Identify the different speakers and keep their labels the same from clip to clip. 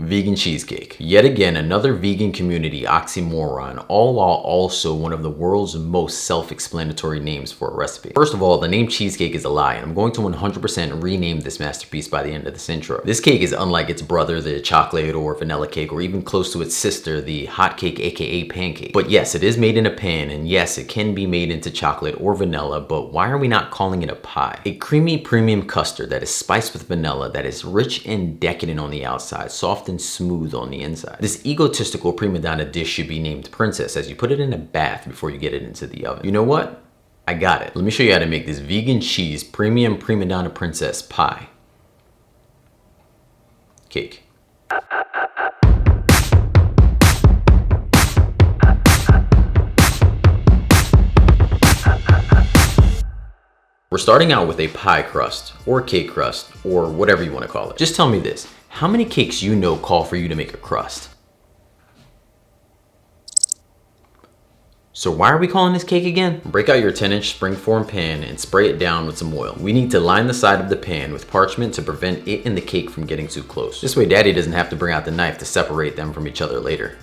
Speaker 1: Vegan cheesecake. Yet again, another vegan community oxymoron, all while also one of the world's most self-explanatory names for a recipe. First of all, the name cheesecake is a lie, and I'm going to 100% rename this masterpiece by the end of this intro. This cake is unlike its brother, the chocolate or vanilla cake, or even close to its sister, the hot cake, aka pancake. But yes, it is made in a pan, and yes, it can be made into chocolate or vanilla, but why are we not calling it a pie? A creamy premium custard that is spiced with vanilla, that is rich and decadent on the outside, soft and smooth on the inside. This egotistical prima donna dish should be named Princess, as you put it in a bath before you get it into the oven. You know what? I got it. Let me show you how to make this vegan cheese premium prima donna princess pie cake. We're starting out with a pie crust, or cake crust, or whatever you want to call it. Just tell me this, how many cakes you know call for you to make a crust? So why are we calling this cake again? Break out your 10-inch springform pan and spray it down with some oil. We need to line the side of the pan with parchment to prevent it and the cake from getting too close. This way Daddy doesn't have to bring out the knife to separate them from each other later.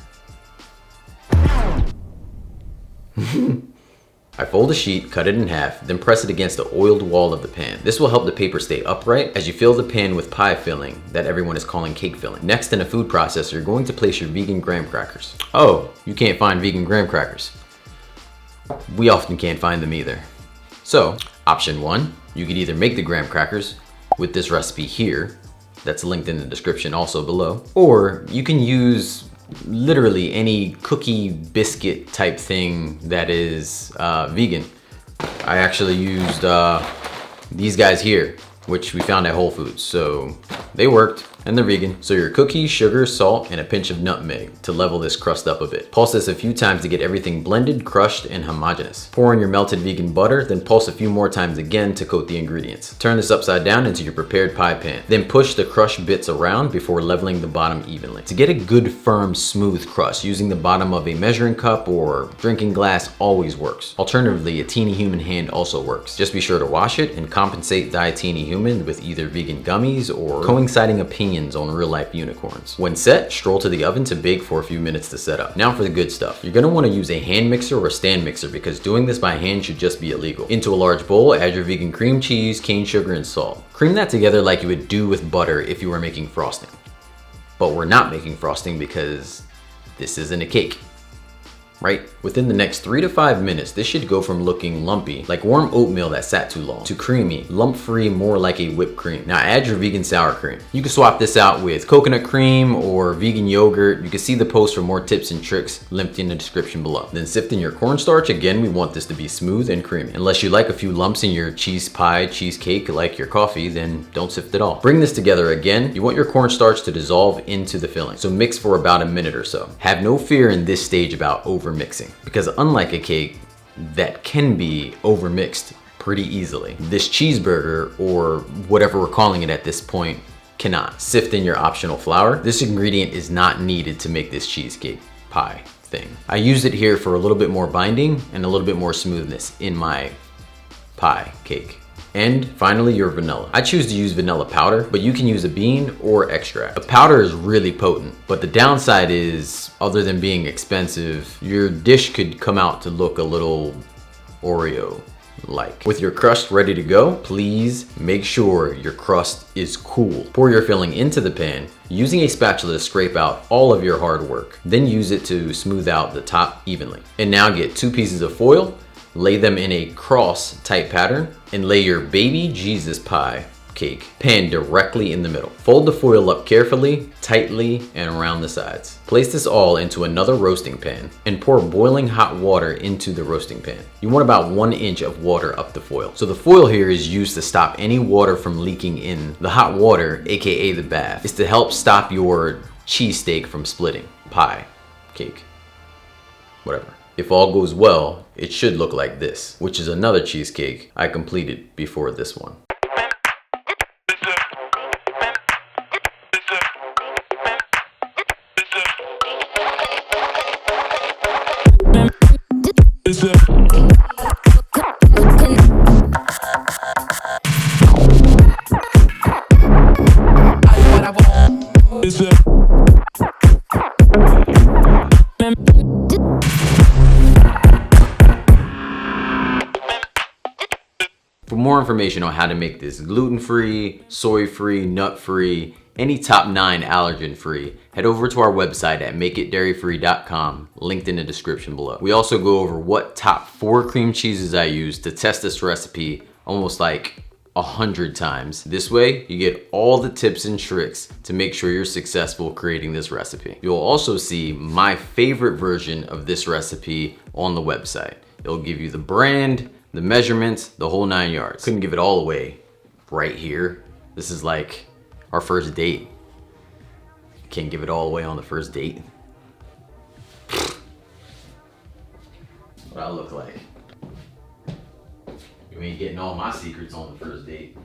Speaker 1: I fold a sheet, cut it in half, then press it against the oiled wall of the pan. This will help the paper stay upright as you fill the pan with pie filling that everyone is calling cake filling. Next, in a food processor, you're going to place your vegan graham crackers. Oh, you can't find vegan graham crackers. We often can't find them either. So, option 1, you could either make the graham crackers with this recipe here, that's linked in the description also below, or you can use literally any cookie biscuit type thing that is vegan. I actually used these guys here, which we found at Whole Foods, so they worked and they're vegan. So your cookies, sugar, salt, and a pinch of nutmeg to level this crust up a bit. Pulse this a few times to get everything blended, crushed, and homogeneous. Pour in your melted vegan butter, then pulse a few more times again to coat the ingredients. Turn this upside down into your prepared pie pan. Then push the crushed bits around before leveling the bottom evenly. To get a good, firm, smooth crust, using the bottom of a measuring cup or drinking glass always works. Alternatively, a teeny human hand also works. Just be sure to wash it and compensate thy teeny human with either vegan gummies or coinciding opinions on real life unicorns. When set, stroll to the oven to bake for a few minutes to set up. Now for the good stuff. You're gonna wanna use a hand mixer or a stand mixer because doing this by hand should just be illegal. Into a large bowl, add your vegan cream cheese, cane sugar, and salt. Cream that together like you would do with butter if you were making frosting. But we're not making frosting because this isn't a cake. Right? Within the next 3 to 5 minutes, this should go from looking lumpy, like warm oatmeal that sat too long, to creamy, lump-free, more like a whipped cream. Now add your vegan sour cream. You can swap this out with coconut cream or vegan yogurt. You can see the post for more tips and tricks linked in the description below. Then sift in your cornstarch. Again, we want this to be smooth and creamy. Unless you like a few lumps in your cheese pie, cheesecake, like your coffee, then don't sift at all. Bring this together again. You want your cornstarch to dissolve into the filling, so mix for about a minute or so. Have no fear in this stage about over-mixing, because unlike a cake that can be over-mixed pretty easily, this cheeseburger, or whatever we're calling it at this point, cannot. Sift in your optional flour. This ingredient is not needed to make this cheesecake pie thing. I used it here for a little bit more binding and a little bit more smoothness in my pie cake. And finally, your vanilla. I choose to use vanilla powder, but you can use a bean or extract. The powder is really potent, but the downside is, other than being expensive, your dish could come out to look a little Oreo-like. With your crust ready to go, please make sure your crust is cool. Pour your filling into the pan, using a spatula to scrape out all of your hard work. Then use it to smooth out the top evenly. And now get 2 pieces of foil, lay them in a cross type pattern, and lay your baby Jesus pie cake pan directly in the middle. Fold the foil up carefully, tightly, and around the sides. Place this all into another roasting pan and pour boiling hot water into the roasting pan. You want about 1 inch of water up the foil. So the foil here is used to stop any water from leaking in. The hot water, aka the bath, is to help stop your cheesesteak from splitting. Pie, cake, whatever. If all goes well, it should look like this, which is another cheesecake I completed before this one.
Speaker 2: Is it?
Speaker 1: more information on how to make this gluten-free, soy-free, nut-free, any top 9 allergen-free, head over to our website at makeitdairyfree.com, linked in the description below. We also go over what top 4 cream cheeses I use to test this recipe almost like 100 times. This way, you get all the tips and tricks to make sure you're successful creating this recipe. You'll also see my favorite version of this recipe on the website. It'll give you the brand, the measurements, the whole 9 yards. Couldn't give it all away right here. This is like our first date. Can't give it all away on the first date. What I look like. You ain't getting all my secrets on the first date.